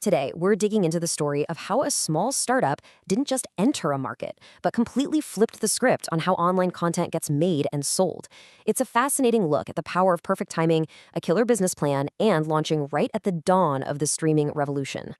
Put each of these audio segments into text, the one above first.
Today, we're digging into the story of how a small startup didn't just enter a market, but completely flipped the script on how online content gets made and sold. It's a fascinating look at the power of perfect timing, a killer business plan, and launching right at the dawn of the streaming revolution.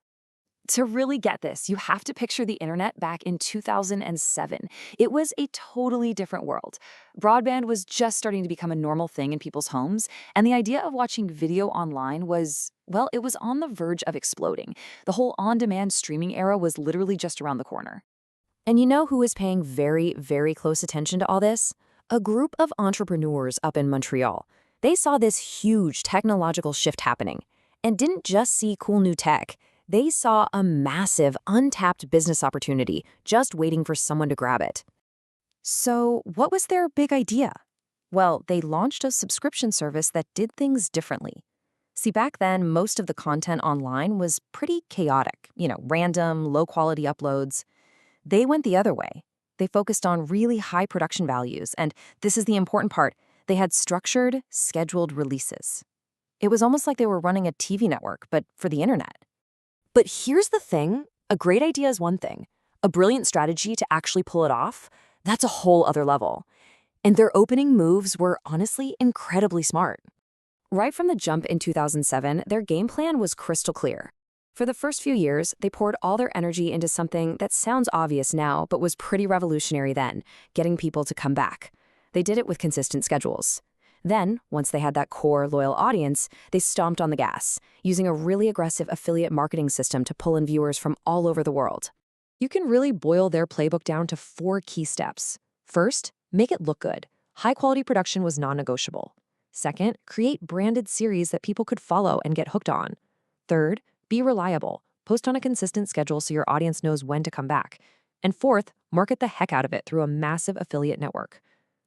To really get this, you have to picture the internet back in 2007. It was a totally different world. Broadband was just starting to become a normal thing in people's homes, and the idea of watching video online was, well, it was on the verge of exploding. The whole on-demand streaming era was literally just around the corner. And you know who was paying very, very close attention to all this? A group of entrepreneurs up in Montreal. They saw this huge technological shift happening and didn't just see cool new tech. They saw a massive, untapped business opportunity just waiting for someone to grab it. So, what was their big idea? Well, they launched a subscription service that did things differently. See, back then, most of the content online was pretty chaotic, random, low-quality uploads. They went the other way. They focused on really high production values, and this is the important part, they had structured, scheduled releases. It was almost like they were running a TV network, but for the internet. But here's the thing, a great idea is one thing. A brilliant strategy to actually pull it off, that's a whole other level. And their opening moves were honestly incredibly smart. Right from the jump in 2007, their game plan was crystal clear. For the first few years, they poured all their energy into something that sounds obvious now, but was pretty revolutionary then, getting people to come back. They did it with consistent schedules. Then, once they had that core, loyal audience, they stomped on the gas, using a really aggressive affiliate marketing system to pull in viewers from all over the world. You can really boil their playbook down to 4 key steps. First, make it look good. High-quality production was non-negotiable. Second, create branded series that people could follow and get hooked on. Third, be reliable. Post on a consistent schedule so your audience knows when to come back. And fourth, market the heck out of it through a massive affiliate network.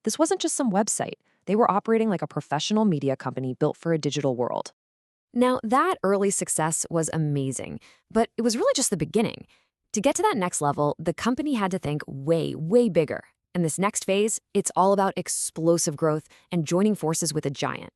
This wasn't just some website. They were operating like a professional media company built for a digital world. Now, that early success was amazing, but it was really just the beginning. To get to that next level, the company had to think way, way bigger. And this next phase, it's all about explosive growth and joining forces with a giant.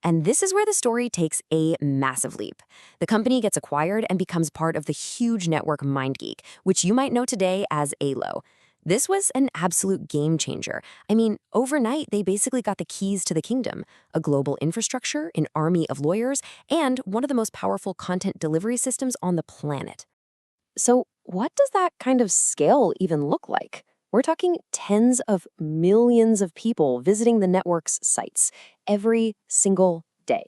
And this is where the story takes a massive leap. The company gets acquired and becomes part of the huge network MindGeek, which you might know today as Aylo. This was an absolute game changer. I mean, overnight, they basically got the keys to the kingdom, a global infrastructure, an army of lawyers, and one of the most powerful content delivery systems on the planet. So what does that kind of scale even look like? We're talking tens of millions of people visiting the network's sites every single day.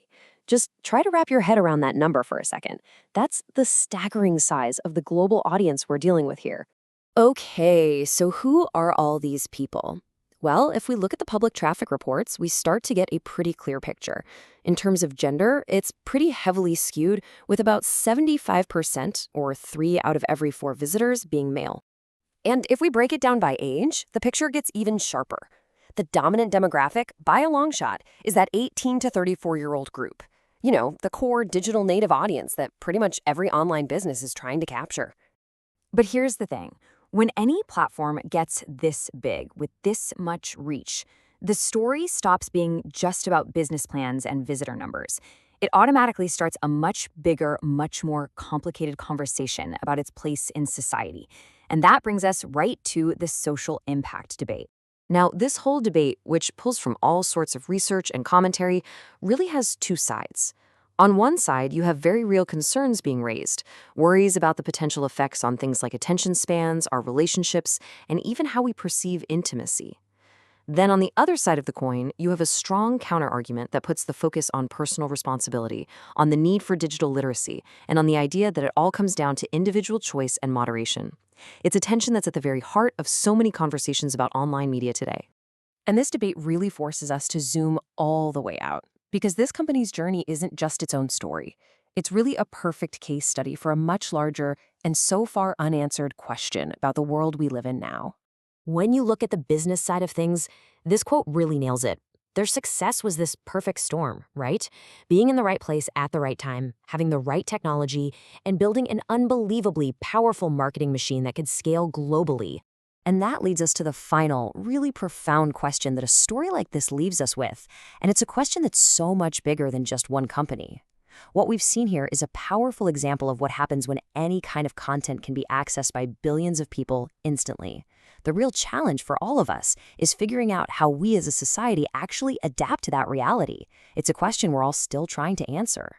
Just try to wrap your head around that number for a second. That's the staggering size of the global audience we're dealing with here. Okay, so who are all these people? Well, if we look at the public traffic reports, we start to get a pretty clear picture. In terms of gender, it's pretty heavily skewed, with about 75%, or 3 out of every 4 visitors, being male. And if we break it down by age, the picture gets even sharper. The dominant demographic, by a long shot, is that 18 to 34-year-old group. The core digital native audience that pretty much every online business is trying to capture. But here's the thing. When any platform gets this big, with this much reach, the story stops being just about business plans and visitor numbers. It automatically starts a much bigger, much more complicated conversation about its place in society. And that brings us right to the social impact debate. Now, this whole debate, which pulls from all sorts of research and commentary, really has 2 sides. On one side, you have very real concerns being raised, worries about the potential effects on things like attention spans, our relationships, and even how we perceive intimacy. Then on the other side of the coin, you have a strong counterargument that puts the focus on personal responsibility, on the need for digital literacy, and on the idea that it all comes down to individual choice and moderation. It's a tension that's at the very heart of so many conversations about online media today. And this debate really forces us to zoom all the way out. Because this company's journey isn't just its own story. It's really a perfect case study for a much larger and so far unanswered question about the world we live in now. When you look at the business side of things, this quote really nails it. Their success was this perfect storm, right? Being in the right place at the right time, having the right technology, and building an unbelievably powerful marketing machine that could scale globally. And that leads us to the final, really profound question that a story like this leaves us with. And it's a question that's so much bigger than just one company. What we've seen here is a powerful example of what happens when any kind of content can be accessed by billions of people instantly. The real challenge for all of us is figuring out how we as a society actually adapt to that reality. It's a question we're all still trying to answer.